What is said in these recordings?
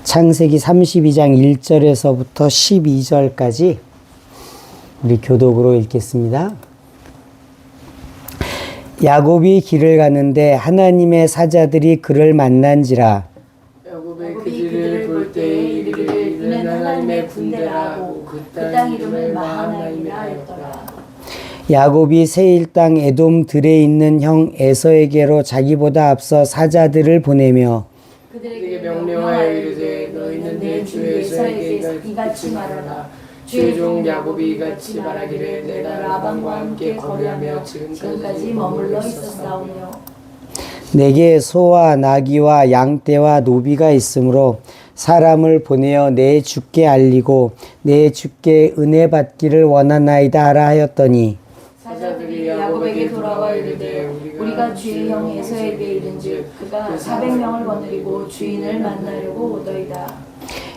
창세기 32장 1절에서부터 12절까지 우리 교독으로 읽겠습니다. 야곱이 길을 가는데 하나님의 사자들이 그를 만난지라. 야곱이 그들을 볼 때에 이르기를 이는 하나님의 군대라고 그 땅 이름을 마하나임이라 하였더라. 야곱이 세일 땅 에돔 들에 있는 형 에서에게로 자기보다 앞서 사자들을 보내며 그들에게 명령하여 이르되 너희는 내 주 에서에게 이같이 말하라. 주의 종 야곱이 이같이 말하기를 내가 라반과 함께 거류하며 지금까지 머물러 있었사오며 내게 소와 나귀와 양떼와 노비가 있으므로 사람을 보내어 내 주께 알리고 내 주께 은혜 받기를 원하나이다 하라 하였더니 사자들이 야곱에게 돌아와 이르되 우리가 주의 형 에서에게 이른즉 그가 400명을 거느리고 주인을 만나려고 오더이다.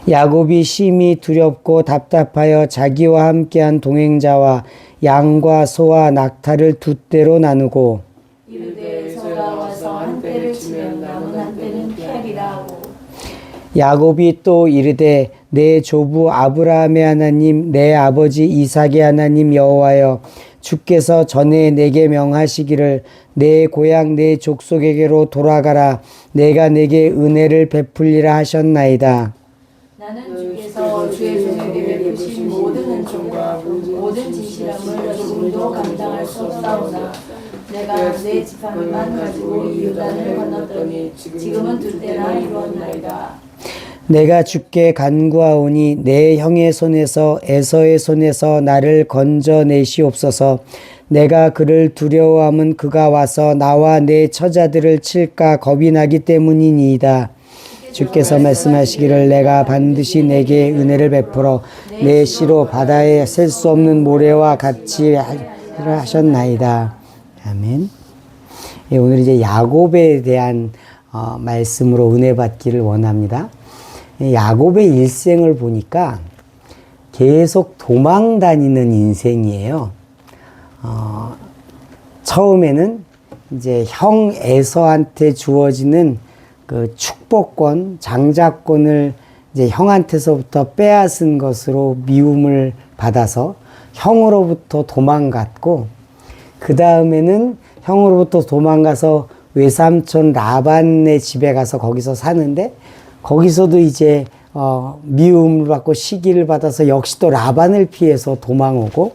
야곱이 심히 두렵고 답답하여 자기와 함께한 동행자와 양과 소와 낙타를 두 떼로 나누고 이르되 에서가 와서 한 떼를 치면 남은 한 떼는 피하리라 하고 야곱이 또 이르되 내 조부 아브라함의 하나님 내 아버지 이삭의 하나님 여호와여 주께서 전에 내게 명하시기를 내 고향 내 족속에게로 돌아가라 내가 내게 은혜를 베풀리라 하셨나이다. 나는 주께서 주의 종에게 베푸신 모든 은총과 모든 진실함을 지금도 감당할 수 없사오나 내가 내 지팡이만 가지고 이 요단을 건넜더니 지금은 두 때나 이루었나이다. 내가 주께 간구하오니 내 형의 손에서 에서의 손에서 나를 건져내시옵소서. 내가 그를 두려워함은 그가 와서 나와 내 처자들을 칠까 겁이 나기 때문이니이다. 주께서 말씀하시기를 내가 반드시 내게 은혜를 베풀어 내 씨로 바다에 셀 수 없는 모래와 같이 하셨나이다. 아멘. 예, 오늘 이제 야곱에 대한 말씀으로 은혜 받기를 원합니다. 야곱의 일생을 보니까 계속 도망 다니는 인생이에요. 처음에는 이제 형 에서한테 주어지는 그 축복권, 장자권을 이제 형한테서부터 빼앗은 것으로 미움을 받아서 형으로부터 도망갔고, 그 다음에는 형으로부터 도망가서 외삼촌 라반의 집에 가서 거기서 사는데, 거기서도 이제 미움을 받고 시기를 받아서 역시 또 라반을 피해서 도망오고,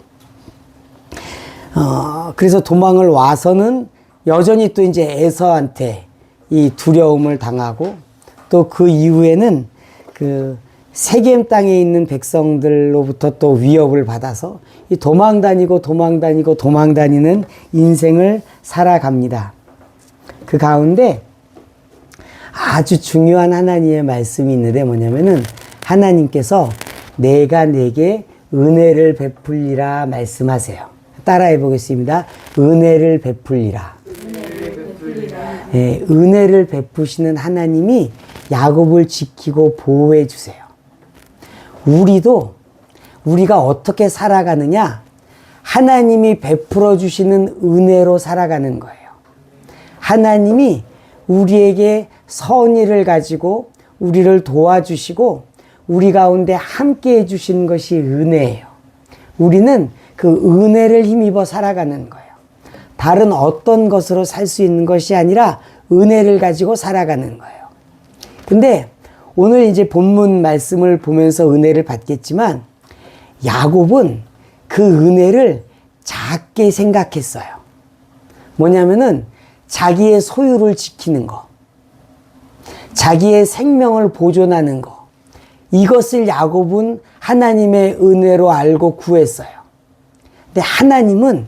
그래서 도망을 와서는 여전히 또 이제 에서한테 이 두려움을 당하고, 또 그 이후에는 그 세겜 땅에 있는 백성들로부터 또 위협을 받아서 이 도망 다니는 인생을 살아갑니다. 그 가운데 아주 중요한 하나님의 말씀이 있는데 뭐냐면은 하나님께서 내가 내게 은혜를 베풀리라 말씀하세요. 따라해 보겠습니다. 은혜를 베풀리라. 예, 은혜를 베푸시는 하나님이 야곱을 지키고 보호해 주세요. 우리가 어떻게 살아가느냐? 하나님이 베풀어 주시는 은혜로 살아가는 거예요. 하나님이 우리에게 선의를 가지고 우리를 도와주시고 우리 가운데 함께 해주시는 것이 은혜예요. 우리는 그 은혜를 힘입어 살아가는 거예요. 다른 어떤 것으로 살 수 있는 것이 아니라 은혜를 가지고 살아가는 거예요. 근데 오늘 이제 본문 말씀을 보면서 은혜를 받겠지만 야곱은 그 은혜를 작게 생각했어요. 뭐냐면은 자기의 소유를 지키는 거, 자기의 생명을 보존하는 거, 이것을 야곱은 하나님의 은혜로 알고 구했어요. 근데 하나님은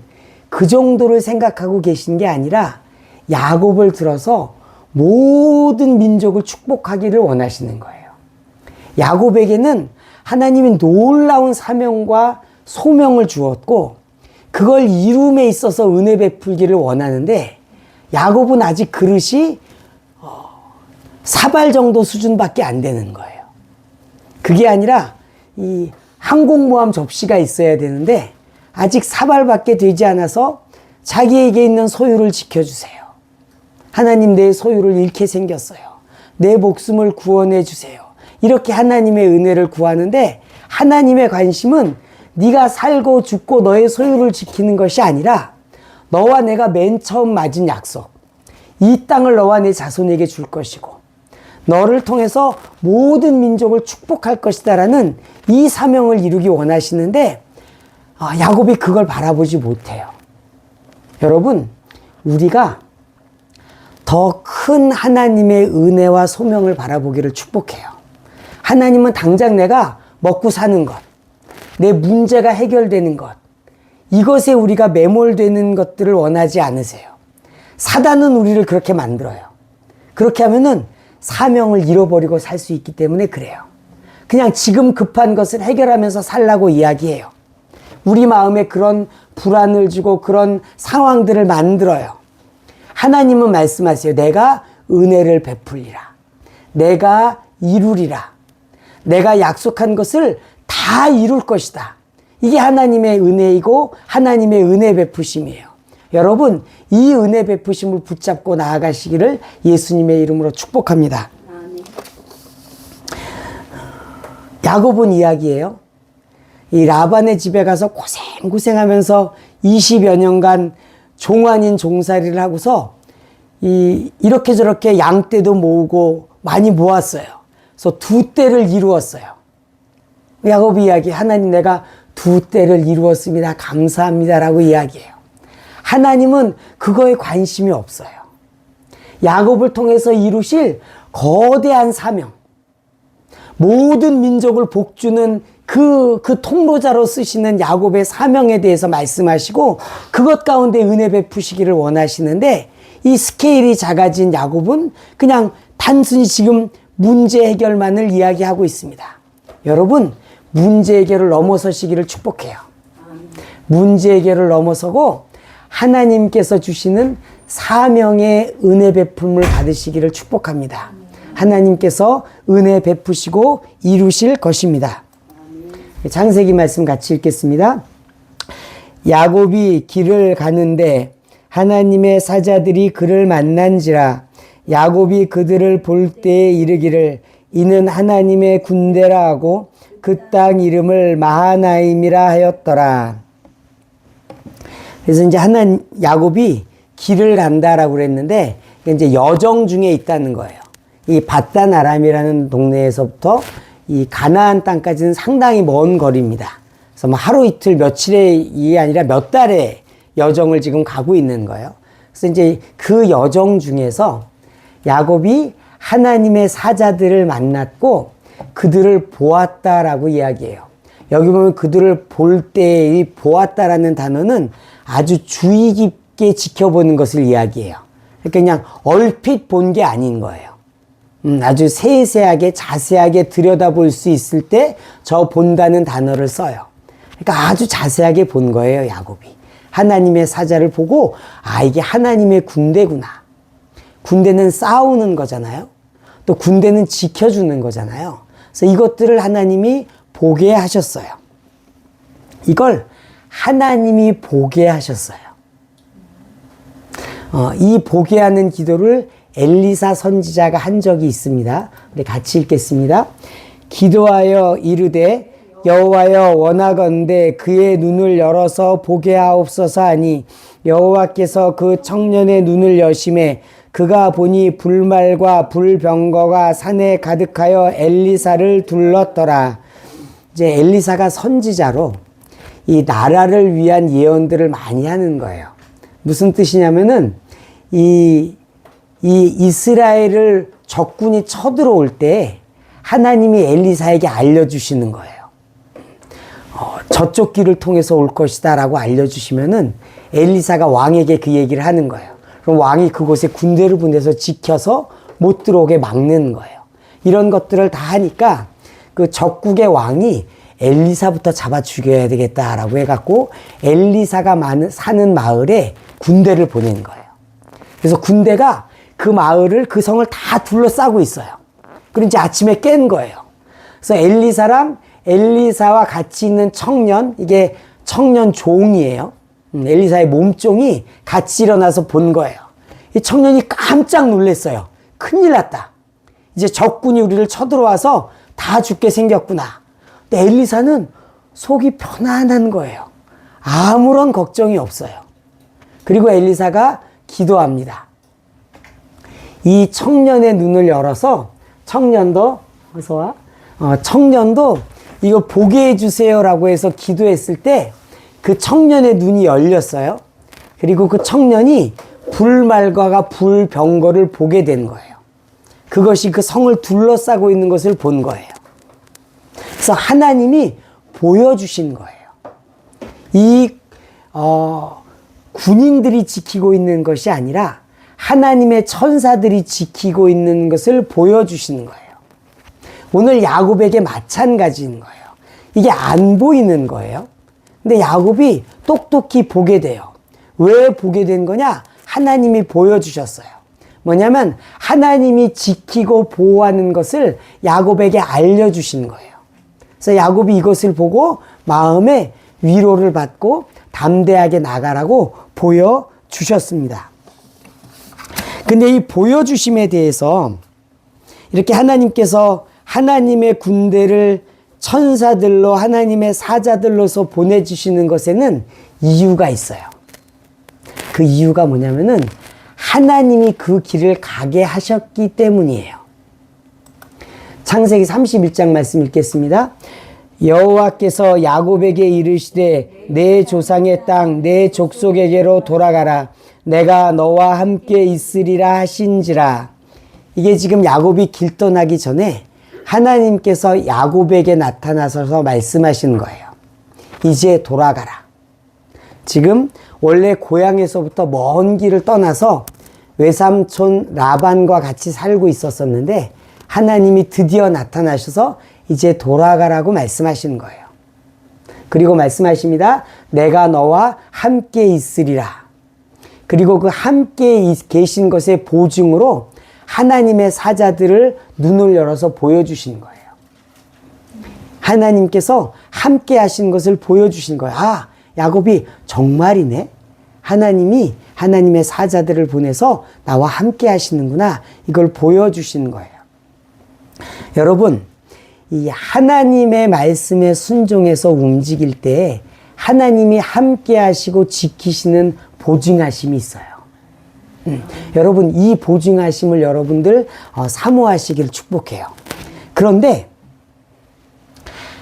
그 정도를 생각하고 계신 게 아니라 야곱을 들어서 모든 민족을 축복하기를 원하시는 거예요. 야곱에게는 하나님이 놀라운 사명과 소명을 주었고 그걸 이룸에 있어서 은혜 베풀기를 원하는데 야곱은 아직 그릇이 사발 정도 수준밖에 안 되는 거예요. 그게 아니라 이 항공모함 접시가 있어야 되는데 아직 사발밖에 되지 않아서 자기에게 있는 소유를 지켜주세요. 하나님 내 소유를 잃게 생겼어요. 내 목숨을 구원해 주세요. 이렇게 하나님의 은혜를 구하는데 하나님의 관심은 네가 살고 죽고 너의 소유를 지키는 것이 아니라 너와 내가 맨 처음 맺은 약속, 이 땅을 너와 내 자손에게 줄 것이고 너를 통해서 모든 민족을 축복할 것이다라는 이 사명을 이루기 원하시는데 야곱이 그걸 바라보지 못해요. 여러분, 우리가 더 큰 하나님의 은혜와 소명을 바라보기를 축복해요. 하나님은 당장 내가 먹고 사는 것, 내 문제가 해결되는 것, 이것에 우리가 매몰되는 것들을 원하지 않으세요. 사단은 우리를 그렇게 만들어요. 그렇게 하면은 사명을 잃어버리고 살 수 있기 때문에 그래요. 그냥 지금 급한 것을 해결하면서 살라고 이야기해요. 우리 마음에 그런 불안을 주고 그런 상황들을 만들어요. 하나님은 말씀하세요. 내가 은혜를 베풀리라. 내가 이루리라. 내가 약속한 것을 다 이룰 것이다. 이게 하나님의 은혜이고 하나님의 은혜 베푸심이에요. 여러분, 이 은혜 베푸심을 붙잡고 나아가시기를 예수님의 이름으로 축복합니다. 야곱은 이야기예요. 이 라반의 집에 가서 고생하면서 20여 년간 종 아닌 종살이를 하고서 이렇게 저렇게 양떼도 모으고 많이 모았어요. 그래서 2떼를 이루었어요. 야곱이 이야기, 하나님 내가 2떼를 이루었습니다. 감사합니다라고 이야기해요. 하나님은 그거에 관심이 없어요. 야곱을 통해서 이루실 거대한 사명, 모든 민족을 복주는 그 통로자로 쓰시는 야곱의 사명에 대해서 말씀하시고 그것 가운데 은혜 베푸시기를 원하시는데 이 스케일이 작아진 야곱은 그냥 단순히 지금 문제 해결만을 이야기하고 있습니다. 여러분, 문제 해결을 넘어서시기를 축복해요. 문제 해결을 넘어서고 하나님께서 주시는 사명의 은혜 베품을 받으시기를 축복합니다. 하나님께서 은혜 베푸시고 이루실 것입니다. 창세기 말씀 같이 읽겠습니다. 야곱이 길을 가는데 하나님의 사자들이 그를 만난지라. 야곱이 그들을 볼 때에 이르기를 이는 하나님의 군대라 하고 그 땅 이름을 마하나임이라 하였더라. 그래서 이제 야곱이 길을 간다라고 그랬는데 이제 여정 중에 있다는 거예요. 이 바단 아람이라는 동네에서부터 이 가나안 땅까지는 상당히 먼 거리입니다. 그래서 뭐 하루 이틀 며칠이 아니라 몇 달의 여정을 지금 가고 있는 거예요. 그래서 이제 그 여정 중에서 야곱이 하나님의 사자들을 만났고 그들을 보았다라고 이야기해요. 여기 보면 그들을 볼 때 이 보았다라는 단어는 아주 주의 깊게 지켜보는 것을 이야기해요. 그러니까 그냥 얼핏 본 게 아닌 거예요. 아주 세세하게 자세하게 들여다볼 수 있을 때 저 본다는 단어를 써요. 그러니까 아주 자세하게 본 거예요, 야곱이. 하나님의 사자를 보고 이게 하나님의 군대구나. 군대는 싸우는 거잖아요. 또 군대는 지켜주는 거잖아요. 그래서 이것들을 하나님이 보게 하셨어요. 이걸 하나님이 보게 하셨어요. 이 보게 하는 기도를 엘리사 선지자가 한 적이 있습니다. 우리 같이 읽겠습니다. 기도하여 이르되 여호와여 원하건대 그의 눈을 열어서 보게 하옵소서 하니 여호와께서 그 청년의 눈을 여심해 그가 보니 불말과 불병거가 산에 가득하여 엘리사를 둘렀더라. 이제 엘리사가 선지자로 이 나라를 위한 예언들을 많이 하는 거예요. 무슨 뜻이냐면은 이 이스라엘을 적군이 쳐들어올 때 하나님이 엘리사에게 알려주시는 거예요. 저쪽 길을 통해서 올 것이다 라고 알려주시면은 엘리사가 왕에게 그 얘기를 하는 거예요. 그럼 왕이 그곳에 군대를 보내서 지켜서 못 들어오게 막는 거예요. 이런 것들을 다 하니까 그 적국의 왕이 엘리사부터 잡아 죽여야 되겠다라고 해갖고 엘리사가 사는 마을에 군대를 보낸 거예요. 그래서 군대가 그 마을을, 그 성을 다 둘러싸고 있어요. 그리고 이제 아침에 깬 거예요. 그래서 엘리사와 같이 있는 청년, 이게 청년 종이에요. 엘리사의 몸종이 같이 일어나서 본 거예요. 이 청년이 깜짝 놀랐어요. 큰일 났다. 이제 적군이 우리를 쳐들어와서 다 죽게 생겼구나. 근데 엘리사는 속이 편안한 거예요. 아무런 걱정이 없어요. 그리고 엘리사가 기도합니다. 이 청년의 눈을 열어서 청년도 어서 와. 청년도 이거 보게 해주세요라고 해서 기도했을 때 그 청년의 눈이 열렸어요. 그리고 그 청년이 불말과가 불병거를 보게 된 거예요. 그것이 그 성을 둘러싸고 있는 것을 본 거예요. 그래서 하나님이 보여주신 거예요. 이 군인들이 지키고 있는 것이 아니라 하나님의 천사들이 지키고 있는 것을 보여주시는 거예요. 오늘 야곱에게 마찬가지인 거예요. 이게 안 보이는 거예요. 근데 야곱이 똑똑히 보게 돼요. 왜 보게 된 거냐? 하나님이 보여주셨어요. 뭐냐면 하나님이 지키고 보호하는 것을 야곱에게 알려주신 거예요. 그래서 야곱이 이것을 보고 마음에 위로를 받고 담대하게 나가라고 보여주셨습니다. 근데 이 보여주심에 대해서 이렇게 하나님께서 하나님의 군대를 천사들로 하나님의 사자들로서 보내주시는 것에는 이유가 있어요. 그 이유가 뭐냐면은 하나님이 그 길을 가게 하셨기 때문이에요. 창세기 31장 말씀 읽겠습니다. 여호와께서 야곱에게 이르시되 내 조상의 땅 내 족속에게로 돌아가라. 내가 너와 함께 있으리라 하신지라. 이게 지금 야곱이 길 떠나기 전에 하나님께서 야곱에게 나타나셔서 말씀하신 거예요. 이제 돌아가라. 지금 원래 고향에서부터 먼 길을 떠나서 외삼촌 라반과 같이 살고 있었었는데 하나님이 드디어 나타나셔서 이제 돌아가라고 말씀하시는 거예요. 그리고 말씀하십니다. 내가 너와 함께 있으리라. 그리고 그 함께 계신 것의 보증으로 하나님의 사자들을 눈을 열어서 보여주신 거예요. 하나님께서 함께 하신 것을 보여주신 거예요. 아, 야곱이 정말이네. 하나님이 하나님의 사자들을 보내서 나와 함께 하시는구나. 이걸 보여주신 거예요. 여러분, 이 하나님의 말씀에 순종해서 움직일 때 하나님이 함께 하시고 지키시는 보증하심이 있어요. 여러분, 이 보증하심을 여러분들 사모하시길 축복해요. 그런데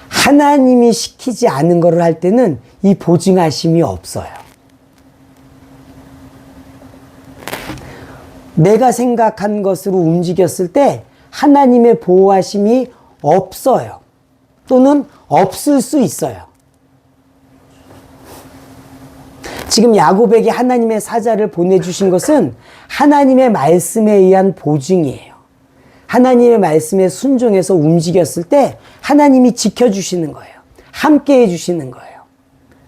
하나님이 시키지 않은 것을 할 때는 이 보증하심이 없어요. 내가 생각한 것으로 움직였을 때 하나님의 보호하심이 없어요. 또는 없을 수 있어요. 지금 야곱에게 하나님의 사자를 보내주신 것은 하나님의 말씀에 의한 보증이에요. 하나님의 말씀에 순종해서 움직였을 때 하나님이 지켜주시는 거예요. 함께 해주시는 거예요.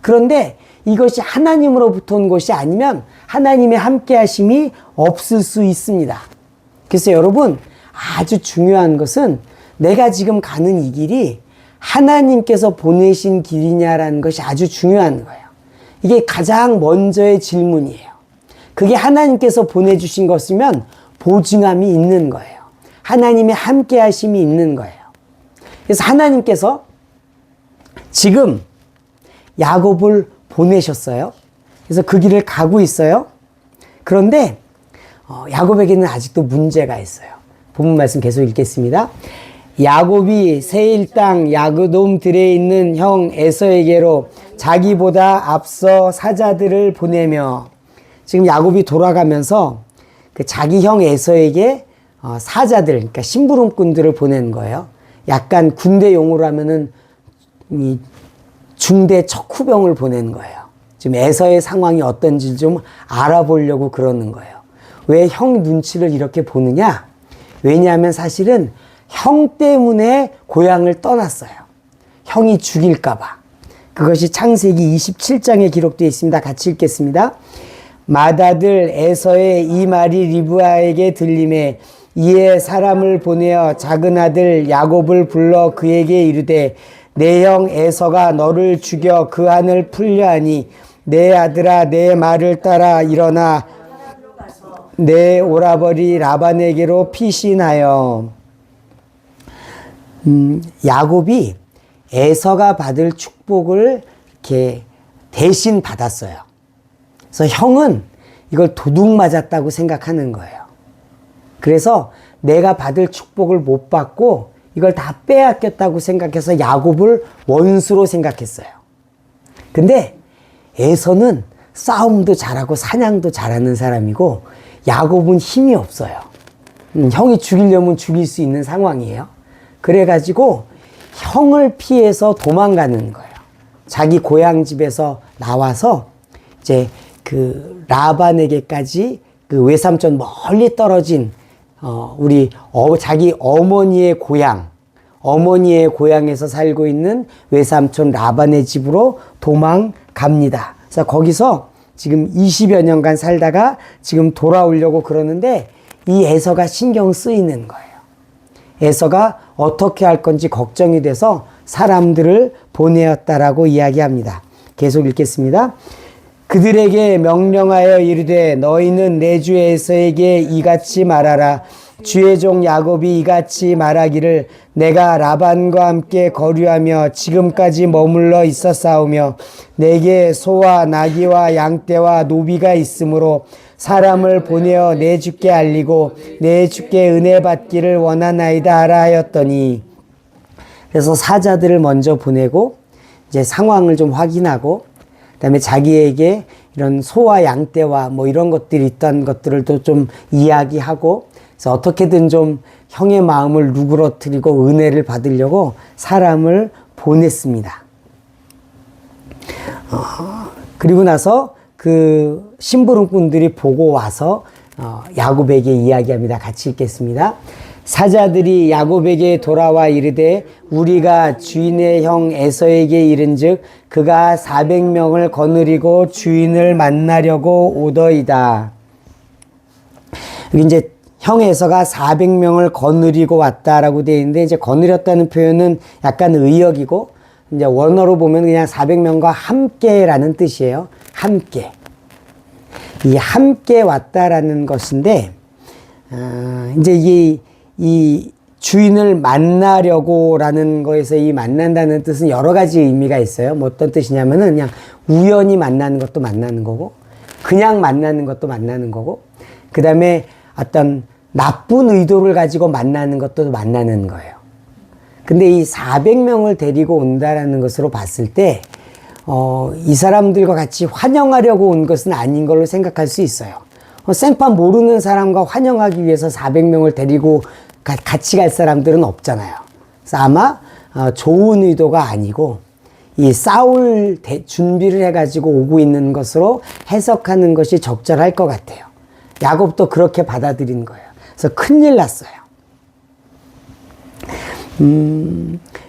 그런데 이것이 하나님으로부터 온 것이 아니면 하나님의 함께 하심이 없을 수 있습니다. 그래서 여러분, 아주 중요한 것은 내가 지금 가는 이 길이 하나님께서 보내신 길이냐라는 것이 아주 중요한 거예요. 이게 가장 먼저의 질문이에요. 그게 하나님께서 보내주신 것이면 보증함이 있는 거예요. 하나님의 함께 하심이 있는 거예요. 그래서 하나님께서 지금 야곱을 보내셨어요. 그래서 그 길을 가고 있어요. 그런데 야곱에게는 아직도 문제가 있어요. 본문 말씀 계속 읽겠습니다. 야곱이 세일 땅 야그돔들에 있는 형 에서에게로 자기보다 앞서 사자들을 보내며, 지금 야곱이 돌아가면서 그 자기 형 에서에게 사자들, 그러니까 심부름꾼들을 보낸 거예요. 약간 군대 용어로 하면은 이 중대 척후병을 보낸 거예요. 지금 에서의 상황이 어떤지 좀 알아보려고 그러는 거예요. 왜 형 눈치를 이렇게 보느냐? 왜냐하면 사실은 형 때문에 고향을 떠났어요. 형이 죽일까봐. 그것이 창세기 27장에 기록되어 있습니다. 같이 읽겠습니다. 맏아들 에서의 이 말이 리브아에게 들림에 이에 사람을 보내어 작은 아들 야곱을 불러 그에게 이르되 내 형 에서가 너를 죽여 그 한을 풀려하니 내 아들아 내 말을 따라 일어나 내 오라버니 라반에게로 피신하여. 야곱이 에서가 받을 축복을 이렇게 대신 받았어요. 그래서 형은 이걸 도둑 맞았다고 생각하는 거예요. 그래서 내가 받을 축복을 못 받고 이걸 다 빼앗겼다고 생각해서 야곱을 원수로 생각했어요. 근데 에서는 싸움도 잘하고 사냥도 잘하는 사람이고 야곱은 힘이 없어요. 형이 죽이려면 죽일 수 있는 상황이에요. 그래가지고 형을 피해서 도망가는 거예요. 자기 고향 집에서 나와서 이제 그 라반에게까지 그 외삼촌 멀리 떨어진 자기 어머니의 고향에서 살고 있는 외삼촌 라반의 집으로 도망갑니다. 그래서 거기서 지금 20여 년간 살다가 지금 돌아오려고 그러는데 이 에서가 신경 쓰이는 거예요. 에서가 어떻게 할 건지 걱정이 돼서 사람들을 보내었다라고 이야기합니다. 계속 읽겠습니다. 그들에게 명령하여 이르되 너희는 내 주 에서에게 이같이 말하라. 주의 종 야곱이 이같이 말하기를 내가 라반과 함께 거류하며 지금까지 머물러 있었사오며 내게 소와 나귀와 양떼와 노비가 있으므로 사람을 보내어 내 주께 알리고 내 주께 은혜 받기를 원하나이다 하라 하였더니, 그래서 사자들을 먼저 보내고 이제 상황을 좀 확인하고 그다음에 자기에게 이런 소와 양떼와 뭐 이런 것들이 있던 것들을 또 좀 이야기하고, 그래서 어떻게든 좀 형의 마음을 누그러뜨리고 은혜를 받으려고 사람을 보냈습니다. 그리고 나서 그 심부름꾼들이 보고 와서 야곱에게 이야기합니다. 같이 읽겠습니다. 사자들이 야곱에게 돌아와 이르되 우리가 주인의 형 에서에게 이른즉 그가 400명을 거느리고 주인을 만나려고 오더이다. 여기 이제 형 에서가 400명을 거느리고 왔다라고 되어 있는데, 이제 거느렸다는 표현은 약간 의역이고 이제 원어로 보면 그냥 400명과 함께라는 뜻이에요. 함께. 이 함께 왔다라는 것인데, 이제 이 주인을 만나려고라는 거에서 이 만난다는 뜻은 여러 가지 의미가 있어요. 뭐 어떤 뜻이냐면은 그냥 우연히 만나는 것도 만나는 거고, 그냥 만나는 것도 만나는 거고, 그 다음에 어떤 나쁜 의도를 가지고 만나는 것도 만나는 거예요. 근데 이 400명을 데리고 온다라는 것으로 봤을 때, 이 사람들과 같이 환영하려고 온 것은 아닌 걸로 생각할 수 있어요. 생판 모르는 사람과 환영하기 위해서 400명을 데리고 같이 갈 사람들은 없잖아요. 그래서 아마 좋은 의도가 아니고 이 싸울 준비를 해가지고 오고 있는 것으로 해석하는 것이 적절할 것 같아요. 야곱도 그렇게 받아들인 거예요. 그래서 큰일 났어요.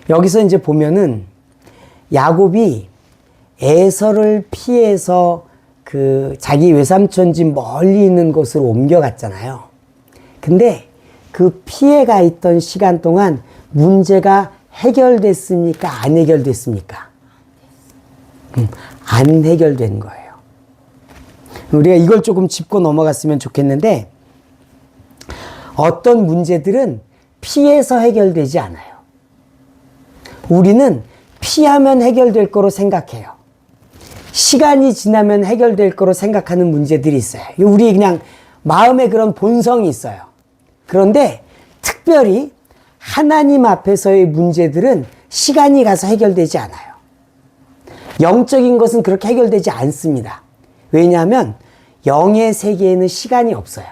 여기서 이제 보면은 야곱이 에서를 피해서 그 자기 외삼촌 집 멀리 있는 곳으로 옮겨갔잖아요. 근데 그 피해가 있던 시간 동안 문제가 해결됐습니까? 안 해결됐습니까? 안 해결된 거예요. 우리가 이걸 조금 짚고 넘어갔으면 좋겠는데, 어떤 문제들은 피해서 해결되지 않아요. 우리는 피하면 해결될 거로 생각해요. 시간이 지나면 해결될 거로 생각하는 문제들이 있어요. 우리 그냥 마음에 그런 본성이 있어요. 그런데 특별히 하나님 앞에서의 문제들은 시간이 가서 해결되지 않아요. 영적인 것은 그렇게 해결되지 않습니다. 왜냐하면 영의 세계에는 시간이 없어요.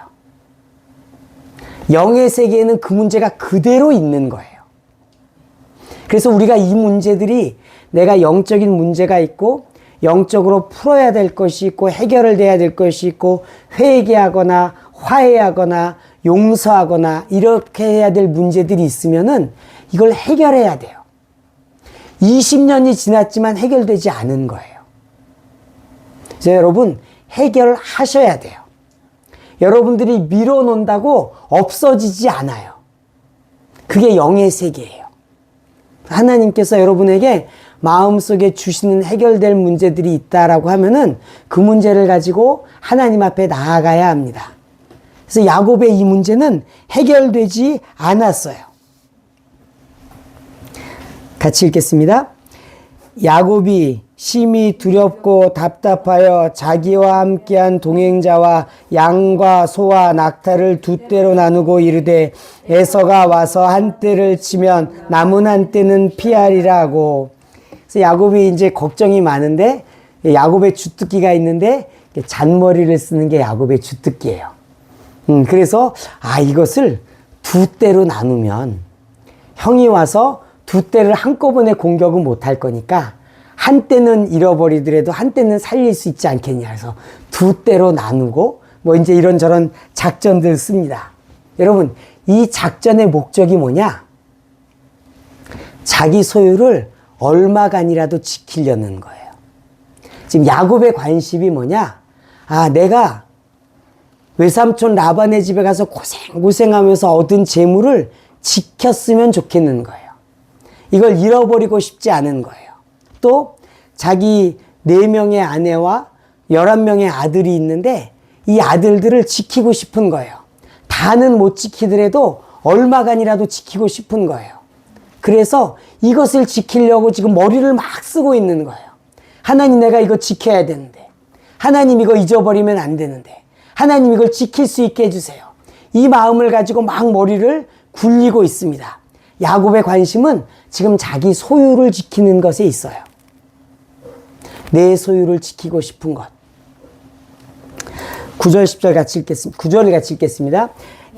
영의 세계에는 그 문제가 그대로 있는 거예요. 그래서 우리가 이 문제들이 내가 영적인 문제가 있고 영적으로 풀어야 될 것이 있고 해결을 해야 될 것이 있고 회개하거나 화해하거나 용서하거나 이렇게 해야 될 문제들이 있으면은 이걸 해결해야 돼요. 20년이 지났지만 해결되지 않은 거예요. 그래서 여러분 해결하셔야 돼요. 여러분들이 밀어놓는다고 없어지지 않아요. 그게 영의 세계예요. 하나님께서 여러분에게 마음속에 주시는 해결될 문제들이 있다라고 하면은 그 문제를 가지고 하나님 앞에 나아가야 합니다. 그래서 야곱의 이 문제는 해결되지 않았어요. 같이 읽겠습니다. 야곱이 심히 두렵고 답답하여 자기와 함께한 동행자와 양과 소와 낙타를 두 떼로 나누고 이르되 에서가 와서 한 떼를 치면 남은 한 떼는 피하리라 하고. 그래서 야곱이 이제 걱정이 많은데 야곱의 주특기가 있는데 잔머리를 쓰는 게 야곱의 주특기예요. 그래서 이것을 두 떼로 나누면 형이 와서 두 떼를 한꺼번에 공격은 못할 거니까 한 떼는 잃어버리더라도 한 떼는 살릴 수 있지 않겠냐 해서 두 떼로 나누고 뭐 이제 이런저런 작전들 씁니다. 여러분, 이 작전의 목적이 뭐냐? 자기 소유를 얼마간이라도 지키려는 거예요. 지금 야곱의 관심이 뭐냐? 내가 외삼촌 라반의 집에 가서 고생하면서 얻은 재물을 지켰으면 좋겠는 거예요. 이걸 잃어버리고 싶지 않은 거예요. 또 자기 4명의 아내와 11명의 아들이 있는데 이 아들들을 지키고 싶은 거예요. 다는 못 지키더라도 얼마간이라도 지키고 싶은 거예요. 그래서 이것을 지키려고 지금 머리를 막 쓰고 있는 거예요. 하나님, 내가 이거 지켜야 되는데, 하나님 이거 잊어버리면 안 되는데, 하나님 이걸 지킬 수 있게 해주세요. 이 마음을 가지고 막 머리를 굴리고 있습니다. 야곱의 관심은 지금 자기 소유를 지키는 것에 있어요. 내 소유를 지키고 싶은 것. 9절 10절 같이 읽겠습니다. 9절을 같이 읽겠습니다.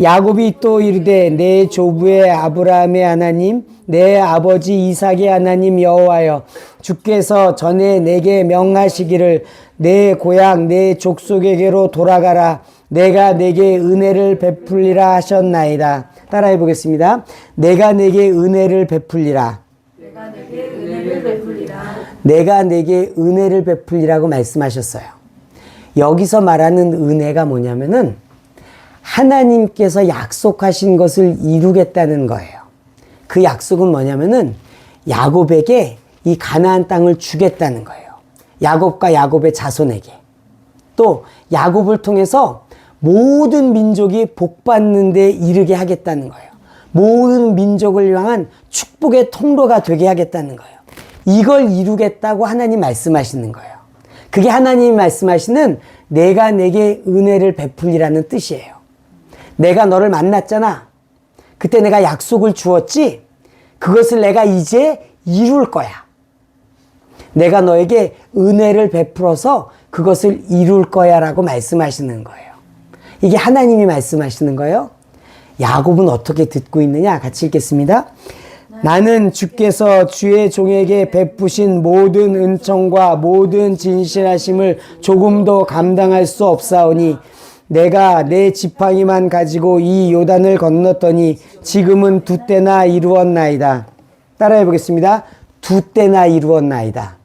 야곱이 또 이르되 내 조부의 아브라함의 하나님, 내 아버지 이삭의 하나님 여호와여, 주께서 전에 내게 명하시기를 내 고향 내 족속에게로 돌아가라. 내가 내게 은혜를 베풀리라 하셨나이다. 따라해 보겠습니다. 내가 내게 은혜를 베풀리라. 내가 내게 은혜를 베풀리라. 내가 내게 은혜를 베풀리라고 말씀하셨어요. 여기서 말하는 은혜가 뭐냐면은 하나님께서 약속하신 것을 이루겠다는 거예요. 그 약속은 뭐냐면은 야곱에게 이 가나안 땅을 주겠다는 거예요. 야곱과 야곱의 자손에게. 또 야곱을 통해서 모든 민족이 복받는 데 이르게 하겠다는 거예요. 모든 민족을 향한 축복의 통로가 되게 하겠다는 거예요. 이걸 이루겠다고 하나님 말씀하시는 거예요. 그게 하나님이 말씀하시는 내가 내게 은혜를 베풀리라는 뜻이에요. 내가 너를 만났잖아. 그때 내가 약속을 주었지. 그것을 내가 이제 이룰 거야. 내가 너에게 은혜를 베풀어서 그것을 이룰 거야 라고 말씀하시는 거예요. 이게 하나님이 말씀하시는 거예요. 야곱은 어떻게 듣고 있느냐? 같이 읽겠습니다. 나는 주께서 주의 종에게 베푸신 모든 은총과 모든 진실하심을 조금도 감당할 수 없사오니 내가 내 지팡이만 가지고 이 요단을 건넜더니 지금은 두 때나 이루었나이다. 따라해 보겠습니다. 두 때나 이루었나이다.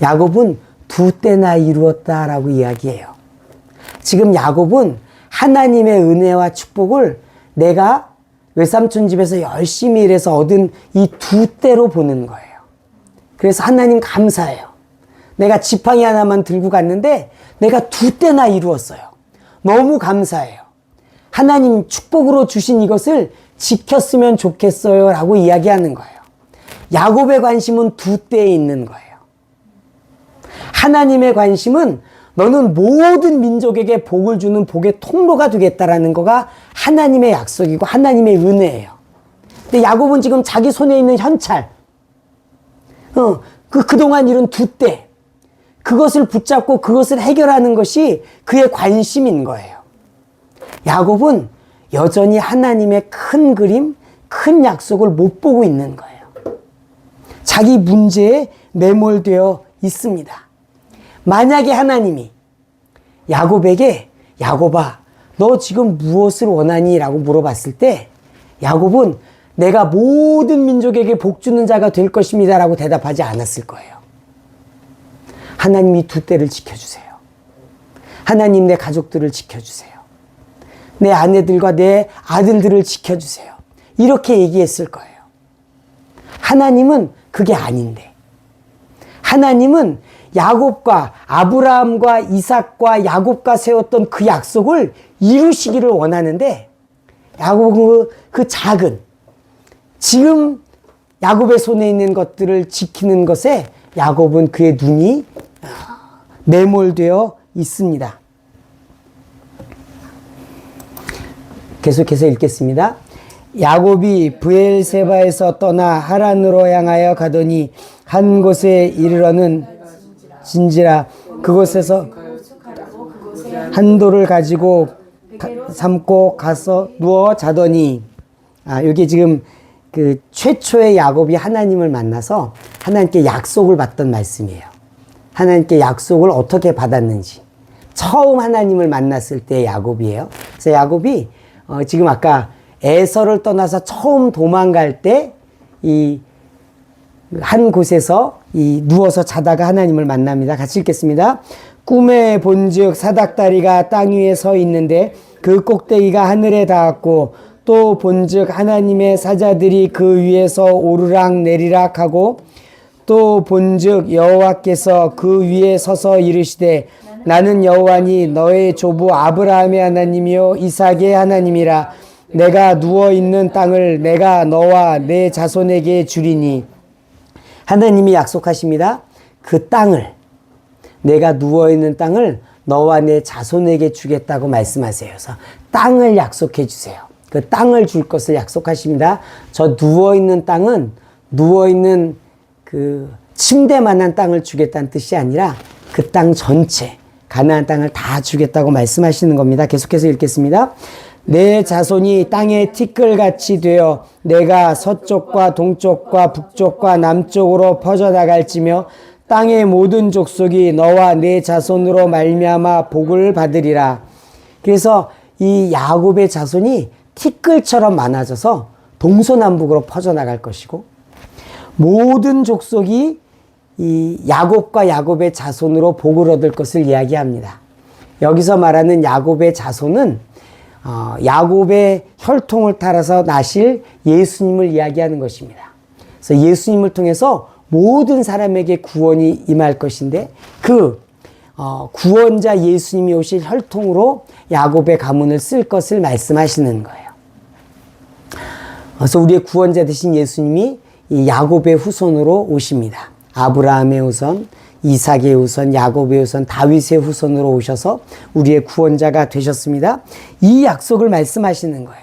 야곱은 두 때나 이루었다라고 이야기해요. 지금 야곱은 하나님의 은혜와 축복을 내가 외삼촌 집에서 열심히 일해서 얻은 이 두 때로 보는 거예요. 그래서 하나님 감사해요. 내가 지팡이 하나만 들고 갔는데 내가 두 때나 이루었어요. 너무 감사해요. 하나님 축복으로 주신 이것을 지켰으면 좋겠어요 라고 이야기하는 거예요. 야곱의 관심은 두 때에 있는 거예요. 하나님의 관심은 너는 모든 민족에게 복을 주는 복의 통로가 되겠다라는 거가 하나님의 약속이고 하나님의 은혜예요. 근데 야곱은 지금 자기 손에 있는 현찰, 그동안 이룬 두 때, 그것을 붙잡고 그것을 해결하는 것이 그의 관심인 거예요. 야곱은 여전히 하나님의 큰 그림, 큰 약속을 못 보고 있는 거예요. 자기 문제에 매몰되어 있습니다. 만약에 하나님이 야곱에게 야곱아, 너 지금 무엇을 원하니? 라고 물어봤을 때 야곱은 내가 모든 민족에게 복 주는 자가 될 것입니다 라고 대답하지 않았을 거예요. 하나님이 두 때를 지켜주세요. 하나님 내 가족들을 지켜주세요. 내 아내들과 내 아들들을 지켜주세요. 이렇게 얘기했을 거예요. 하나님은 그게 아닌데, 하나님은 야곱과 아브라함과 이삭과 야곱과 세웠던 그 약속을 이루시기를 원하는데 야곱은 그 작은 지금 야곱의 손에 있는 것들을 지키는 것에 야곱은 그의 눈이 매몰되어 있습니다. 계속해서 읽겠습니다. 야곱이 브엘세바에서 떠나 하란으로 향하여 가더니 한 곳에 이르러는 진지라 그곳에서 한 돌을 가지고 삼고 가서 누워 자더니 여기 지금 그 최초의 야곱이 하나님을 만나서 하나님께 약속을 받던 말씀이에요. 하나님께 약속을 어떻게 받았는지 처음 하나님을 만났을 때의 야곱이에요. 그래서 야곱이 지금 아까 에서를 떠나서 처음 도망갈 때 이 한 곳에서 누워서 자다가 하나님을 만납니다. 같이 읽겠습니다. 꿈에 본즉 사닥다리가 땅 위에 서 있는데 그 꼭대기가 하늘에 닿았고 또 본즉 하나님의 사자들이 그 위에서 오르락 내리락 하고 또 본즉 여호와께서 그 위에 서서 이르시되 나는 여호와니 너의 조부 아브라함의 하나님이요 이삭의 하나님이라 내가 누워있는 땅을 내가 너와 내 자손에게 주리니 하나님이 약속하십니다. 그 땅을 내가 누워있는 땅을 너와 내 자손에게 주겠다고 말씀하세요. 그래서 땅을 약속해 주세요. 그 땅을 줄 것을 약속하십니다. 저 누워있는 땅은 누워있는 그 침대만한 땅을 주겠다는 뜻이 아니라 그 땅 전체 가나안 땅을 다 주겠다고 말씀하시는 겁니다. 계속해서 읽겠습니다. 내 자손이 땅의 티끌같이 되어 내가 서쪽과 동쪽과 북쪽과 남쪽으로 퍼져나갈지며 땅의 모든 족속이 너와 내 자손으로 말미암아 복을 받으리라. 그래서 이 야곱의 자손이 티끌처럼 많아져서 동서남북으로 퍼져나갈 것이고 모든 족속이 이 야곱과 야곱의 자손으로 복을 얻을 것을 이야기합니다. 여기서 말하는 야곱의 자손은 야곱의 혈통을 따라서 나실 예수님을 이야기하는 것입니다. 그래서 예수님을 통해서 모든 사람에게 구원이 임할 것인데 그 구원자 예수님이 오실 혈통으로 야곱의 가문을 쓸 것을 말씀하시는 거예요. 그래서 우리의 구원자 되신 예수님이 이 야곱의 후손으로 오십니다. 아브라함의 후손, 이삭의 후손, 야곱의 후손, 다윗의 후손으로 오셔서 우리의 구원자가 되셨습니다. 이 약속을 말씀하시는 거예요.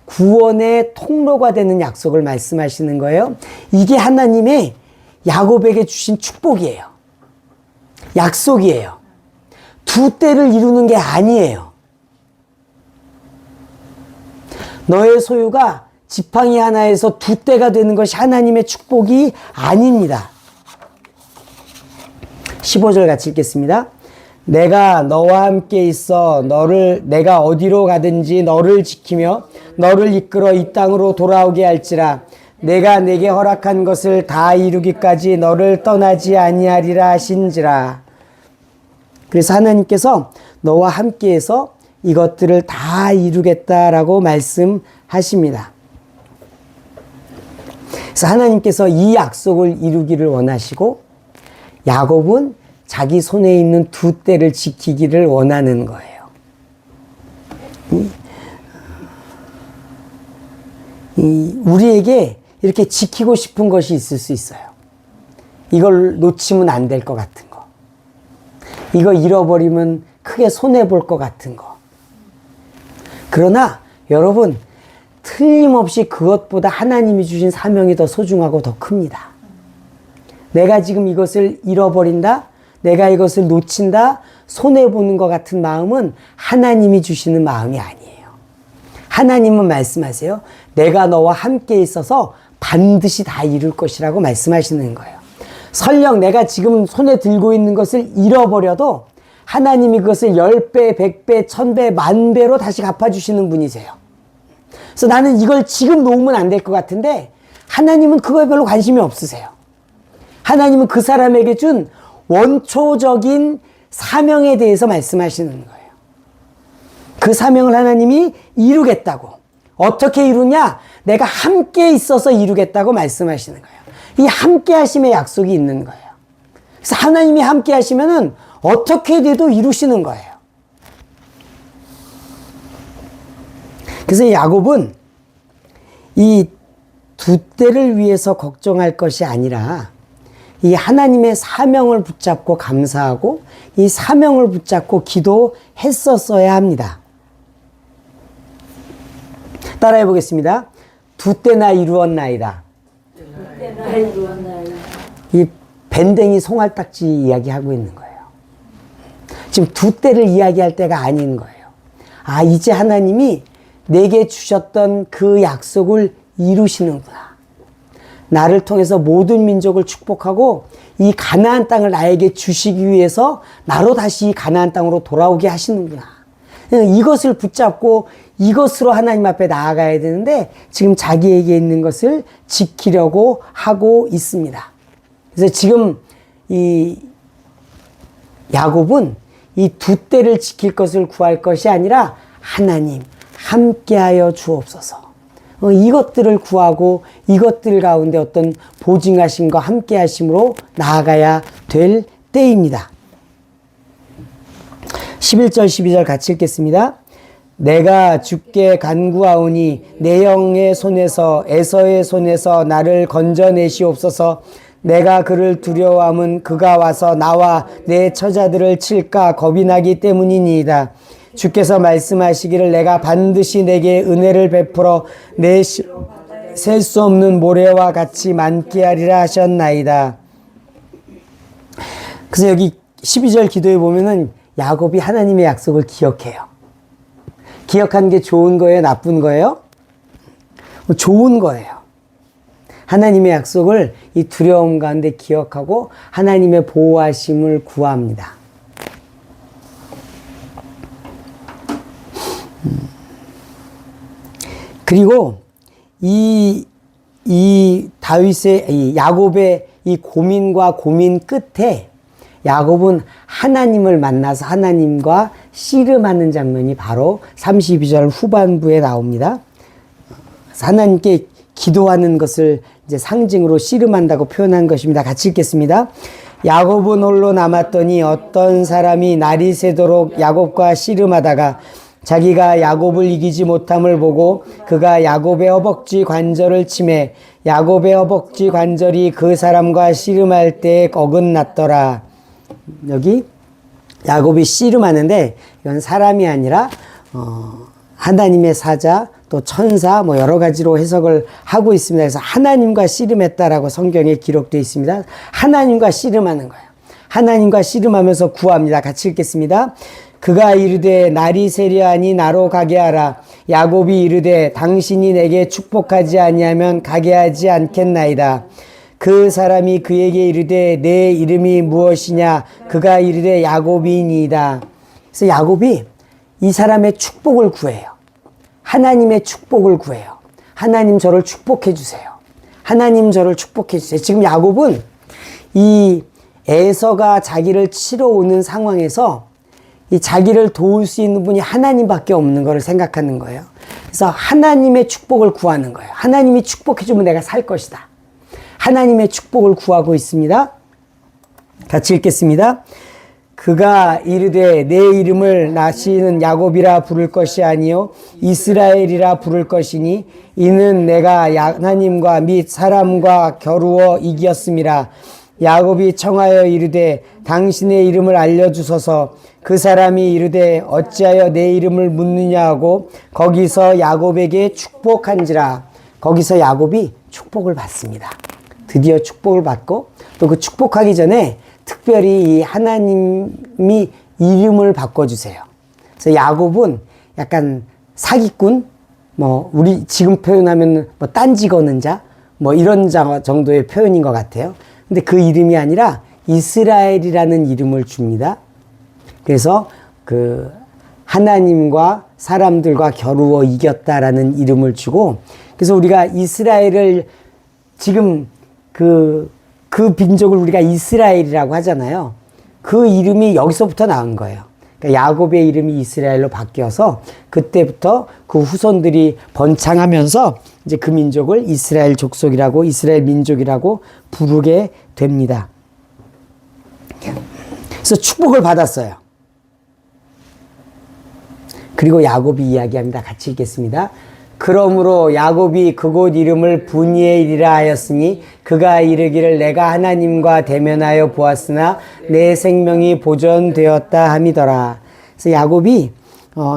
구원의 통로가 되는 약속을 말씀하시는 거예요. 이게 하나님의 야곱에게 주신 축복이에요. 약속이에요. 두 때를 이루는 게 아니에요. 너의 소유가 지팡이 하나에서 두 때가 되는 것이 하나님의 축복이 아닙니다. 15절 같이 읽겠습니다. 내가 너와 함께 있어 내가 어디로 가든지 너를 지키며 너를 이끌어 이 땅으로 돌아오게 할지라 내가 내게 허락한 것을 다 이루기까지 너를 떠나지 아니하리라 하신지라. 그래서 하나님께서 너와 함께해서 이것들을 다 이루겠다라고 말씀하십니다. 그래서 하나님께서 이 약속을 이루기를 원하시고 야곱은 자기 손에 있는 두 때를 지키기를 원하는 거예요. 우리에게 이렇게 지키고 싶은 것이 있을 수 있어요. 이걸 놓치면 안 될 것 같은 거. 이거 잃어버리면 크게 손해볼 것 같은 거. 그러나 여러분 틀림없이 그것보다 하나님이 주신 사명이 더 소중하고 더 큽니다. 내가 지금 이것을 잃어버린다? 내가 이것을 놓친다? 손해보는 것 같은 마음은 하나님이 주시는 마음이 아니에요. 하나님은 말씀하세요. 내가 너와 함께 있어서 반드시 다 이룰 것이라고 말씀하시는 거예요. 설령 내가 지금 손에 들고 있는 것을 잃어버려도 하나님이 그것을 10배, 100배, 1000배, 10,000배로 다시 갚아주시는 분이세요. 그래서 나는 이걸 지금 놓으면 안 될 것 같은데 하나님은 그거에 별로 관심이 없으세요. 하나님은 그 사람에게 준 원초적인 사명에 대해서 말씀하시는 거예요. 그 사명을 하나님이 이루겠다고. 어떻게 이루냐? 내가 함께 있어서 이루겠다고 말씀하시는 거예요. 이 함께 하심의 약속이 있는 거예요. 그래서 하나님이 함께 하시면은 어떻게 돼도 이루시는 거예요. 그래서 야곱은 이 두 때를 위해서 걱정할 것이 아니라 이 하나님의 사명을 붙잡고 감사하고 이 사명을 붙잡고 기도했었어야 합니다. 따라해 보겠습니다. 두 때나 이루었나이다. 이 밴댕이 송알딱지 이야기하고 있는 거예요. 지금 두 때를 이야기할 때가 아닌 거예요. 아, 이제 하나님이 내게 주셨던 그 약속을 이루시는구나. 나를 통해서 모든 민족을 축복하고 이 가나안 땅을 나에게 주시기 위해서 나로 다시 이 가나안 땅으로 돌아오게 하시는구나. 이것을 붙잡고 이것으로 하나님 앞에 나아가야 되는데 지금 자기에게 있는 것을 지키려고 하고 있습니다. 그래서 지금 이 야곱은 이 두 때를 지킬 것을 구할 것이 아니라 하나님 함께하여 주옵소서. 이것들을 구하고 이것들 가운데 어떤 보증하심과 함께하심으로 나아가야 될 때입니다. 11절 12절 같이 읽겠습니다. 내가 주께 간구하오니 내 영의 손에서 에서의 손에서 나를 건져내시옵소서. 내가 그를 두려워함은 그가 와서 나와 내 처자들을 칠까 겁이 나기 때문이니이다. 주께서 말씀하시기를 내가 반드시 내게 은혜를 베풀어 내 셀 수 없는 모래와 같이 많게 하리라 하셨나이다. 그래서 여기 12절 기도에 보면은 야곱이 하나님의 약속을 기억해요. 기억하는 게 좋은 거예요? 나쁜 거예요? 좋은 거예요. 하나님의 약속을 이 두려움 가운데 기억하고 하나님의 보호하심을 구합니다. 그리고 이 다윗의, 이 야곱의 이 고민과 고민 끝에 야곱은 하나님을 만나서 하나님과 씨름하는 장면이 바로 32절 후반부에 나옵니다. 하나님께 기도하는 것을 이제 상징으로 씨름한다고 표현한 것입니다. 같이 읽겠습니다. 야곱은 홀로 남았더니 어떤 사람이 날이 새도록 야곱과 씨름하다가 자기가 야곱을 이기지 못함을 보고 그가 야곱의 허벅지 관절을 치매 야곱의 허벅지 관절이 그 사람과 씨름할 때에 어긋났더라. 여기 야곱이 씨름하는데 이건 사람이 아니라 하나님의 사자 또 천사 뭐 여러 가지로 해석을 하고 있습니다. 그래서 하나님과 씨름했다라고 성경에 기록되어 있습니다. 하나님과 씨름하는 거예요. 하나님과 씨름하면서 구합니다. 같이 읽겠습니다. 그가 이르되 날이 세려하니 나로 가게 하라. 야곱이 이르되 당신이 내게 축복하지 아니하면 가게 하지 않겠나이다. 그 사람이 그에게 이르되 내 이름이 무엇이냐? 그가 이르되 야곱이니이다. 그래서 야곱이 이 사람의 축복을 구해요. 하나님의 축복을 구해요. 하나님 저를 축복해 주세요. 하나님 저를 축복해 주세요. 지금 야곱은 이 에서가 자기를 치러 오는 상황에서 이 자기를 도울 수 있는 분이 하나님밖에 없는 것을 생각하는 거예요. 그래서 하나님의 축복을 구하는 거예요. 하나님이 축복해 주면 내가 살 것이다. 하나님의 축복을 구하고 있습니다. 같이 읽겠습니다. 그가 이르되 내 이름을 나시는 야곱이라 부를 것이 아니요 이스라엘이라 부를 것이니 이는 내가 하나님과 및 사람과 겨루어 이겼음이라. 야곱이 청하여 이르되 당신의 이름을 알려주소서. 그 사람이 이르되 어찌하여 내 이름을 묻느냐 하고 거기서 야곱에게 축복한지라. 거기서 야곱이 축복을 받습니다. 드디어 축복을 받고 또 그 축복하기 전에 특별히 이 하나님이 이름을 바꿔주세요. 그래서 야곱은 약간 사기꾼, 뭐 우리 지금 표현하면 뭐 딴지 거는 자, 뭐 이런 정도의 표현인 것 같아요. 근데 그 이름이 아니라 이스라엘이라는 이름을 줍니다. 그래서 그 하나님과 사람들과 겨루어 이겼다라는 이름을 주고, 그래서 우리가 이스라엘을 지금 그 민족을 우리가 이스라엘이라고 하잖아요. 그 이름이 여기서부터 나온 거예요. 그러니까 야곱의 이름이 이스라엘로 바뀌어서 그때부터 그 후손들이 번창하면서 이제 그 민족을 이스라엘 족속이라고 이스라엘 민족이라고 부르게 됩니다. 그래서 축복을 받았어요. 그리고 야곱이 이야기합니다. 같이 읽겠습니다. 그러므로 야곱이 그곳 이름을 분이엘이라 하였으니 그가 이르기를 내가 하나님과 대면하여 보았으나 내 생명이 보존되었다 함이더라. 그래서 야곱이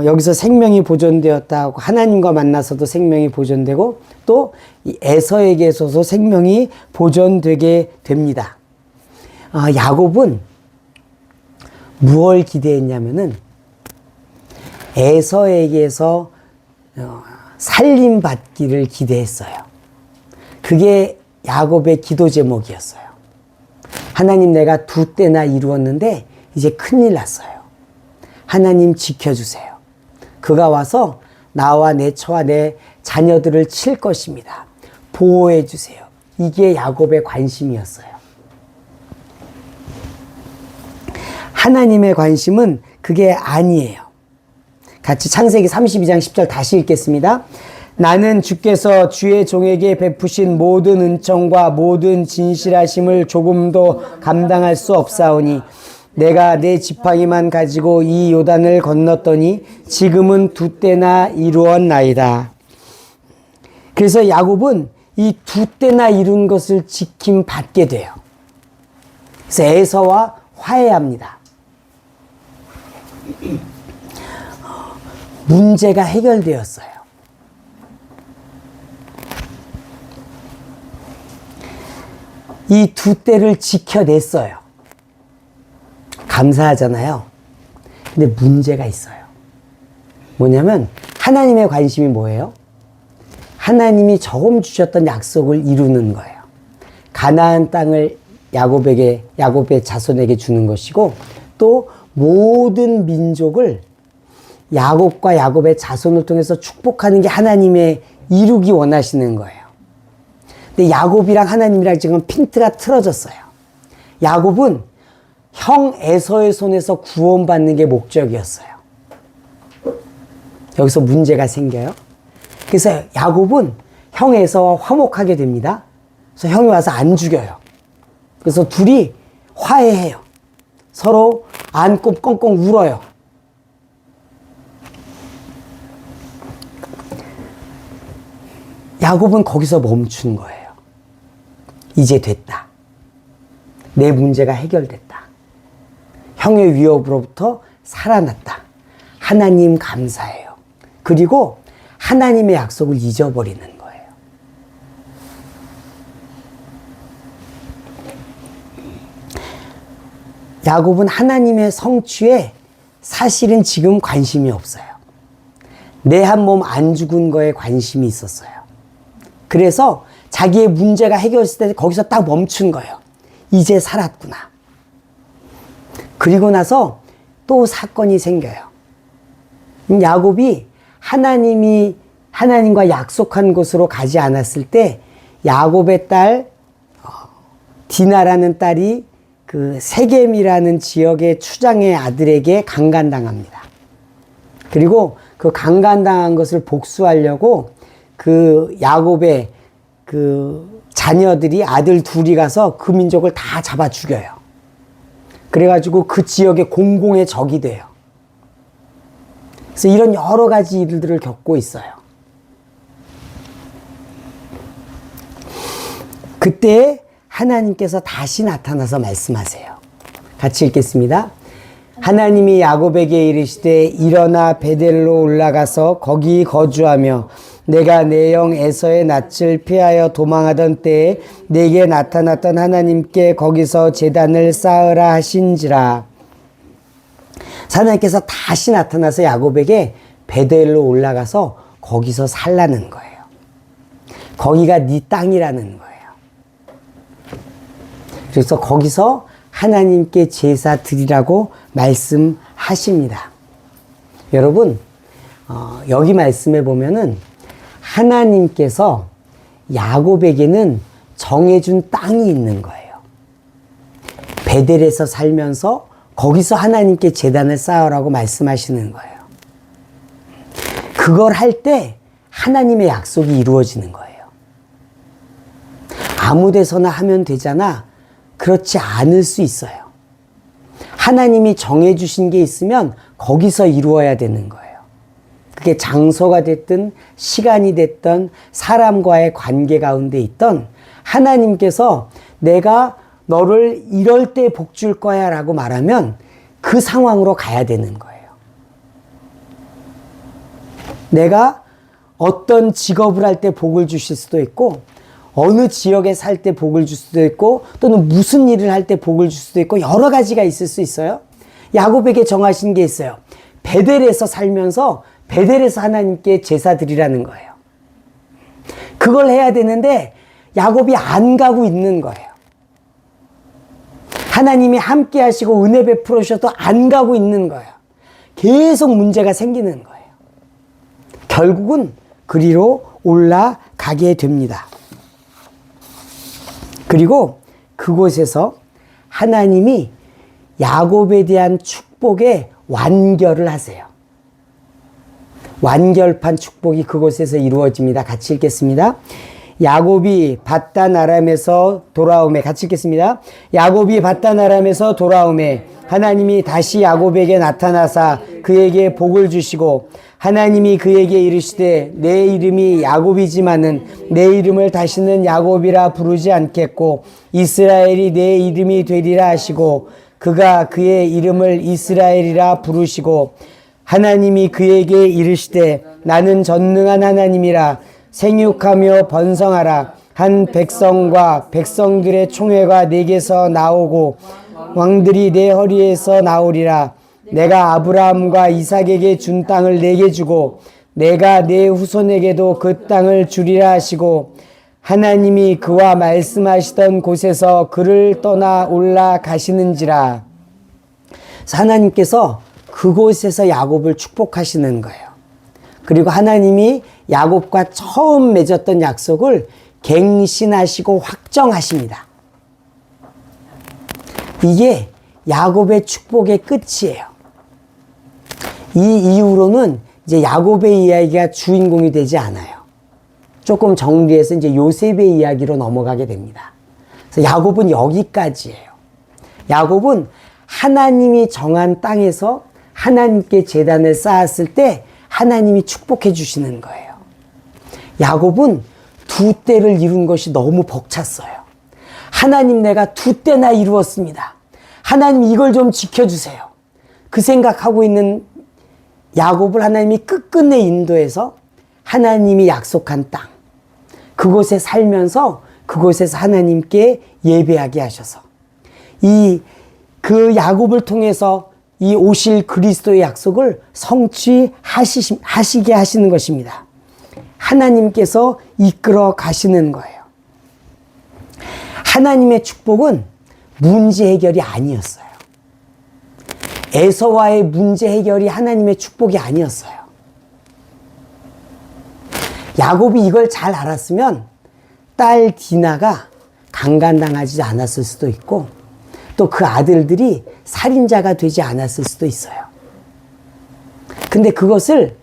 여기서 생명이 보존되었다 하고 하나님과 만나서도 생명이 보존되고 또 에서에게서도 생명이 보존되게 됩니다. 야곱은 무엇을 기대했냐면은 에서에게서 살림받기를 기대했어요. 그게 야곱의 기도 제목이었어요. 하나님, 내가 2때나 이루었는데 이제 큰일 났어요. 하나님 지켜주세요. 그가 와서 나와 내 처와 내 자녀들을 칠 것입니다. 보호해 주세요. 이게 야곱의 관심이었어요. 하나님의 관심은 그게 아니에요. 같이 창세기 32장 10절 다시 읽겠습니다. 나는 주께서 주의 종에게 베푸신 모든 은총과 모든 진실하심을 조금도 감당할 수 없사오니 내가 내 지팡이만 가지고 이 요단을 건넜더니 지금은 2때나 이루었나이다. 그래서 야곱은 이 2때나 이룬 것을 지킴 받게 돼요. 그래서 에서와 화해합니다. 문제가 해결되었어요. 이 2때를 지켜냈어요. 감사하잖아요. 근데 문제가 있어요. 뭐냐면 하나님의 관심이 뭐예요? 하나님이 처음 주셨던 약속을 이루는 거예요. 가나안 땅을 야곱의 자손에게 주는 것이고 또 모든 민족을 야곱과 야곱의 자손을 통해서 축복하는 게 하나님의 이루기 원하시는 거예요. 근데 야곱이랑 하나님이랑 지금 핀트가 틀어졌어요. 야곱은 형 에서의 손에서 구원받는 게 목적이었어요. 여기서 문제가 생겨요. 그래서 야곱은 형 에서와 화목하게 됩니다. 그래서 형이 와서 안 죽여요. 그래서 둘이 화해해요. 서로 안고 꽁꽁 울어요. 야곱은 거기서 멈춘 거예요. 이제 됐다. 내 문제가 해결됐다. 형의 위협으로부터 살아났다. 하나님 감사해요. 그리고 하나님의 약속을 잊어버리는 거예요. 야곱은 하나님의 성취에 사실은 지금 관심이 없어요. 내 한 몸 안 죽은 거에 관심이 있었어요. 그래서 자기의 문제가 해결됐을 때 거기서 딱 멈춘 거예요. 이제 살았구나. 그리고 나서 또 사건이 생겨요. 야곱이 하나님과 약속한 곳으로 가지 않았을 때 야곱의 딸 디나라는 딸이 그 세겜이라는 지역의 추장의 아들에게 강간당합니다. 그리고 그 강간당한 것을 복수하려고 그 야곱의 그 자녀들이 아들 둘이 가서 그 민족을 다 잡아 죽여요. 그래가지고 그 지역의 공공의 적이 돼요. 그래서 이런 여러 가지 일들을 겪고 있어요. 그때 하나님께서 다시 나타나서 말씀하세요. 같이 읽겠습니다. 하나님이 야곱에게 이르시되 일어나 베델로 올라가서 거기 거주하며 내가 내 영 에서의 낯을 피하여 도망하던 때에 내게 나타났던 하나님께 거기서 제단을 쌓으라 하신지라. 하나님께서 다시 나타나서 야곱에게 베델로 올라가서 거기서 살라는 거예요. 거기가 네 땅이라는 거예요. 그래서 거기서 하나님께 제사 드리라고 말씀하십니다. 여러분, 여기 말씀해 보면은 하나님께서 야곱에게는 정해준 땅이 있는 거예요. 베델에서 살면서 거기서 하나님께 제단을 쌓으라고 말씀하시는 거예요. 그걸 할 때 하나님의 약속이 이루어지는 거예요. 아무 데서나 하면 되잖아. 그렇지 않을 수 있어요. 하나님이 정해주신 게 있으면 거기서 이루어야 되는 거예요. 그게 장소가 됐든 시간이 됐든 사람과의 관계 가운데 있던 하나님께서 내가 너를 이럴 때 복 줄 거야 라고 말하면 그 상황으로 가야 되는 거예요. 내가 어떤 직업을 할 때 복을 주실 수도 있고 어느 지역에 살 때 복을 줄 수도 있고 또는 무슨 일을 할 때 복을 줄 수도 있고 여러 가지가 있을 수 있어요. 야곱에게 정하신 게 있어요. 베델에서 살면서 베델에서 하나님께 제사 드리라는 거예요. 그걸 해야 되는데 야곱이 안 가고 있는 거예요. 하나님이 함께 하시고 은혜 베풀어 주셔도 안 가고 있는 거예요. 계속 문제가 생기는 거예요. 결국은 그리로 올라가게 됩니다. 그리고 그곳에서 하나님이 야곱에 대한 축복의 완결을 하세요. 완결판 축복이 그곳에서 이루어집니다. 같이 읽겠습니다. 야곱이 밧단 아람에서 돌아오매. 같이 읽겠습니다. 야곱이 밧단 아람에서 돌아오매 하나님이 다시 야곱에게 나타나사 그에게 복을 주시고 하나님이 그에게 이르시되 내 이름이 야곱이지만은 내 이름을 다시는 야곱이라 부르지 않겠고 이스라엘이 내 이름이 되리라 하시고 그가 그의 이름을 이스라엘이라 부르시고 하나님이 그에게 이르시되 나는 전능한 하나님이라 생육하며 번성하라 한 백성과 백성들의 총회가 내게서 나오고 왕들이 내 허리에서 나오리라. 내가 아브라함과 이삭에게 준 땅을 내게 주고 내가 내 후손에게도 그 땅을 주리라 하시고 하나님이 그와 말씀하시던 곳에서 그를 떠나 올라가시는지라. 하나님께서 그곳에서 야곱을 축복하시는 거예요. 그리고 하나님이 야곱과 처음 맺었던 약속을 갱신하시고 확정하십니다. 이게 야곱의 축복의 끝이에요. 이 이후로는 이제 야곱의 이야기가 주인공이 되지 않아요. 조금 정리해서 이제 요셉의 이야기로 넘어가게 됩니다. 그래서 야곱은 여기까지예요. 야곱은 하나님이 정한 땅에서 하나님께 제단을 쌓았을 때 하나님이 축복해 주시는 거예요. 야곱은 두 때를 이룬 것이 너무 벅찼어요. 하나님 내가 두 때나 이루었습니다. 하나님 이걸 좀 지켜주세요. 그 생각하고 있는 야곱을 하나님이 끝끝내 인도해서 하나님이 약속한 땅, 그곳에 살면서 그곳에서 하나님께 예배하게 하셔서 그 야곱을 통해서 이 오실 그리스도의 약속을 성취하시게 하시는 것입니다. 하나님께서 이끌어 가시는 거예요. 하나님의 축복은 문제 해결이 아니었어요. 에서와의 문제 해결이 하나님의 축복이 아니었어요. 야곱이 이걸 잘 알았으면 딸 디나가 강간당하지 않았을 수도 있고 또 그 아들들이 살인자가 되지 않았을 수도 있어요. 근데 그것을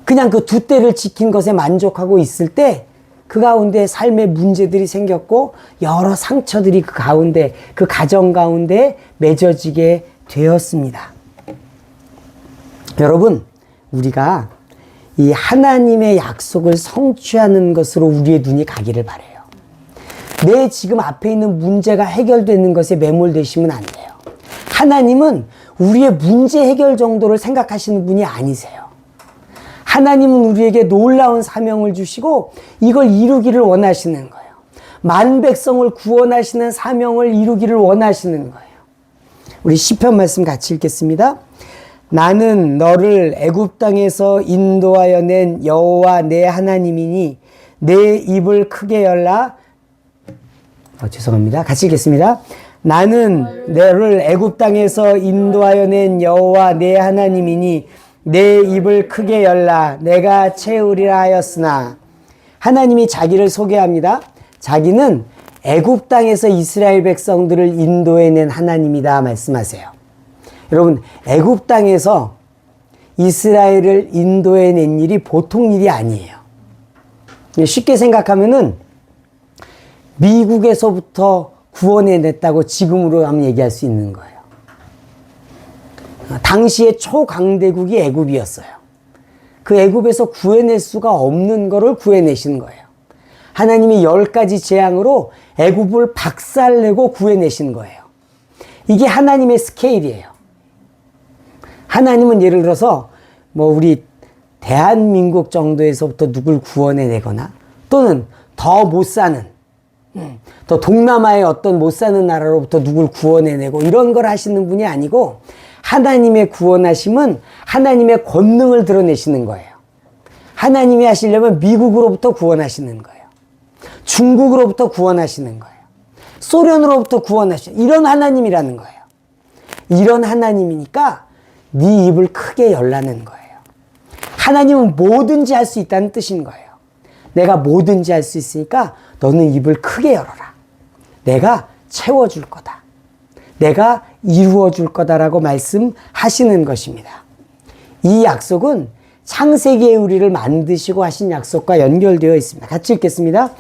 그냥 그 두 때를 지킨 것에 만족하고 있을 때 그 가운데 삶의 문제들이 생겼고 여러 상처들이 그 가운데, 그 가정 가운데 맺어지게 되었습니다. 여러분, 우리가 이 하나님의 약속을 성취하는 것으로 우리의 눈이 가기를 바라요. 내 지금 앞에 있는 문제가 해결되는 것에 매몰되시면 안 돼요. 하나님은 우리의 문제 해결 정도를 생각하시는 분이 아니세요. 하나님은 우리에게 놀라운 사명을 주시고 이걸 이루기를 원하시는 거예요. 만 백성을 구원하시는 사명을 이루기를 원하시는 거예요. 우리 시편 말씀 같이 읽겠습니다. 나는 너를 애굽 땅에서 인도하여 낸 여호와 내 하나님이니 내 입을 크게 열라. 죄송합니다. 같이 읽겠습니다. 나는 너를 애굽 땅에서 인도하여 낸 여호와 내 하나님이니 내 입을 크게 열라. 내가 채우리라 하였으나. 하나님이 자기를 소개합니다. 자기는 애굽 땅에서 이스라엘 백성들을 인도해낸 하나님이다 말씀하세요. 여러분, 애굽 땅에서 이스라엘을 인도해낸 일이 보통 일이 아니에요. 쉽게 생각하면은 미국에서부터 구원해냈다고 지금으로 하면 얘기할 수 있는 거예요. 당시의 초강대국이 애굽이었어요. 그 애굽에서 구해낼 수가 없는 거를 구해내신 거예요. 하나님이 10가지 재앙으로 애굽을 박살내고 구해내신 거예요. 이게 하나님의 스케일이에요. 하나님은 예를 들어서 뭐 우리 대한민국 정도에서부터 누굴 구원해내거나 또는 더 못 사는 더 동남아의 어떤 못 사는 나라로부터 누굴 구원해내고 이런 걸 하시는 분이 아니고 하나님의 구원하심은 하나님의 권능을 드러내시는 거예요. 하나님이 하시려면 미국으로부터 구원하시는 거예요. 중국으로부터 구원하시는 거예요. 소련으로부터 구원하시는 이런 하나님이라는 거예요. 이런 하나님이니까 네 입을 크게 열라는 거예요. 하나님은 뭐든지 할 수 있다는 뜻인 거예요. 내가 뭐든지 할 수 있으니까 너는 입을 크게 열어라. 내가 채워줄 거다. 내가 이루어줄 거다라고 말씀하시는 것입니다. 이 약속은 창세기에 우리를 만드시고 하신 약속과 연결되어 있습니다. 같이 읽겠습니다.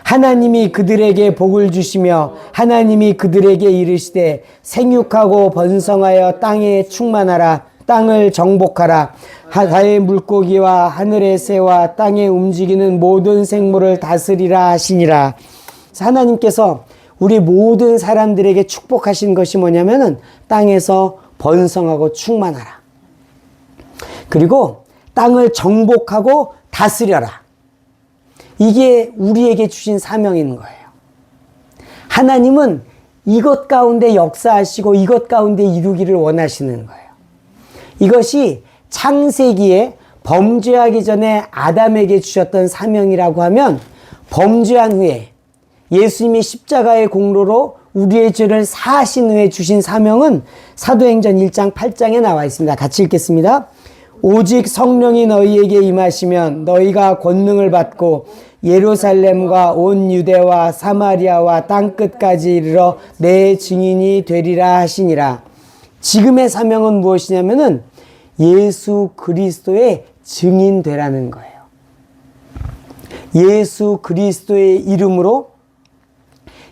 하나님이 그들에게 복을 주시며 하나님이 그들에게 이르시되 생육하고 번성하여 땅에 충만하라. 땅을 정복하라. 바다의 물고기와 하늘의 새와 땅에 움직이는 모든 생물을 다스리라 하시니라. 하나님께서 우리 모든 사람들에게 축복하신 것이 뭐냐면은 땅에서 번성하고 충만하라. 그리고 땅을 정복하고 다스려라. 이게 우리에게 주신 사명인 거예요. 하나님은 이것 가운데 역사하시고 이것 가운데 이루기를 원하시는 거예요. 이것이 창세기에 범죄하기 전에 아담에게 주셨던 사명이라고 하면 범죄한 후에 예수님이 십자가의 공로로 우리의 죄를 사하신 후에 주신 사명은 사도행전 1장 8장에 나와 있습니다. 같이 읽겠습니다. 오직 성령이 너희에게 임하시면 너희가 권능을 받고 예루살렘과 온 유대와 사마리아와 땅끝까지 이르러 내 증인이 되리라 하시니라. 지금의 사명은 무엇이냐면은 예수 그리스도의 증인 되라는 거예요. 예수 그리스도의 이름으로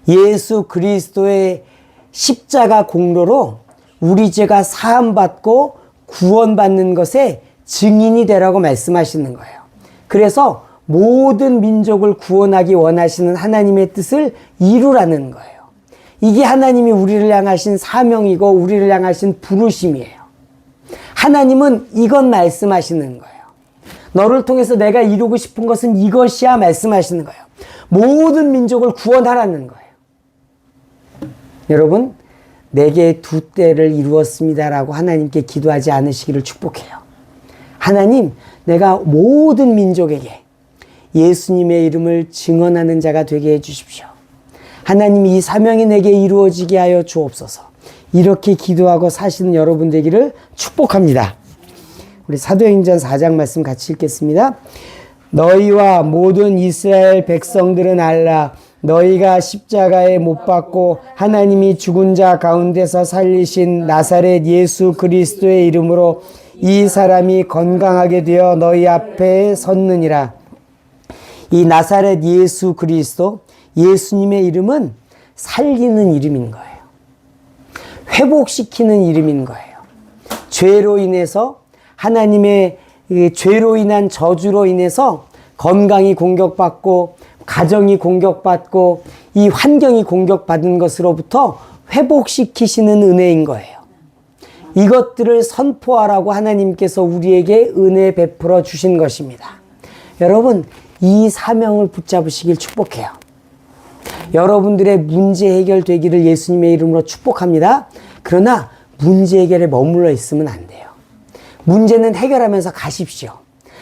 예수 그리스도의 십자가 공로로 우리 죄가 사함받고 구원받는 것에 증인이 되라고 말씀하시는 거예요. 그래서 모든 민족을 구원하기 원하시는 하나님의 뜻을 이루라는 거예요. 이게 하나님이 우리를 향하신 사명이고 우리를 향하신 부르심이에요. 하나님은 이것 말씀하시는 거예요. 너를 통해서 내가 이루고 싶은 것은 이것이야 말씀하시는 거예요. 모든 민족을 구원하라는 거예요. 여러분, 내게 두 때를 이루었습니다라고 하나님께 기도하지 않으시기를 축복해요. 하나님, 내가 모든 민족에게 예수님의 이름을 증언하는 자가 되게 해주십시오. 하나님, 이 사명이 내게 이루어지게 하여 주옵소서. 이렇게 기도하고 사시는 여러분 되기를 축복합니다. 우리 사도행전 4장 말씀 같이 읽겠습니다. 너희와 모든 이스라엘 백성들은 알라. 너희가 십자가에 못 박고 하나님이 죽은 자 가운데서 살리신 나사렛 예수 그리스도의 이름으로 이 사람이 건강하게 되어 너희 앞에 섰느니라. 이 나사렛 예수 그리스도, 예수님의 이름은 살리는 이름인 거예요. 회복시키는 이름인 거예요. 죄로 인해서 하나님의 죄로 인한 저주로 인해서 건강이 공격받고 가정이 공격받고 이 환경이 공격받은 것으로부터 회복시키시는 은혜인 거예요. 이것들을 선포하라고 하나님께서 우리에게 은혜 베풀어 주신 것입니다. 여러분, 이 사명을 붙잡으시길 축복해요. 여러분들의 문제 해결되기를 예수님의 이름으로 축복합니다. 그러나 문제 해결에 머물러 있으면 안 돼요. 문제는 해결하면서 가십시오.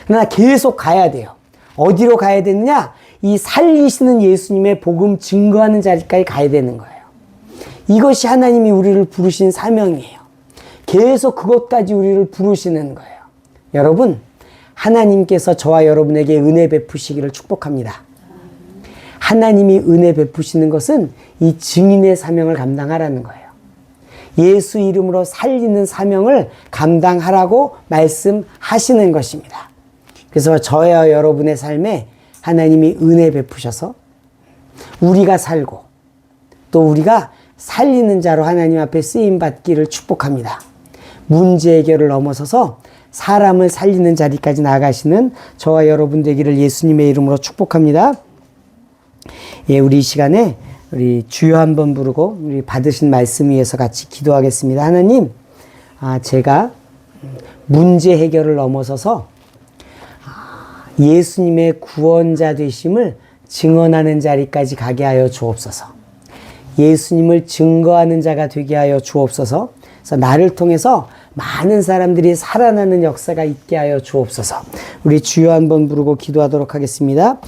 그러나 계속 가야 돼요. 어디로 가야 되느냐? 이 살리시는 예수님의 복음 증거하는 자리까지 가야 되는 거예요. 이것이 하나님이 우리를 부르신 사명이에요. 계속 그것까지 우리를 부르시는 거예요. 여러분, 하나님께서 저와 여러분에게 은혜 베푸시기를 축복합니다. 하나님이 은혜 베푸시는 것은 이 증인의 사명을 감당하라는 거예요. 예수 이름으로 살리는 사명을 감당하라고 말씀하시는 것입니다. 그래서 저와 여러분의 삶에 하나님이 은혜 베푸셔서 우리가 살고 또 우리가 살리는 자로 하나님 앞에 쓰임받기를 축복합니다. 문제 해결을 넘어서서 사람을 살리는 자리까지 나아가시는 저와 여러분 되기를 예수님의 이름으로 축복합니다. 예, 우리 이 시간에 우리 주여 한번 부르고 우리 받으신 말씀 위해서 같이 기도하겠습니다. 하나님, 제가 문제 해결을 넘어서서 예수님의 구원자 되심을 증언하는 자리까지 가게 하여 주옵소서. 예수님을 증거하는 자가 되게 하여 주옵소서. 그래서 나를 통해서 많은 사람들이 살아나는 역사가 있게 하여 주옵소서. 우리 주여 한번 부르고 기도하도록 하겠습니다.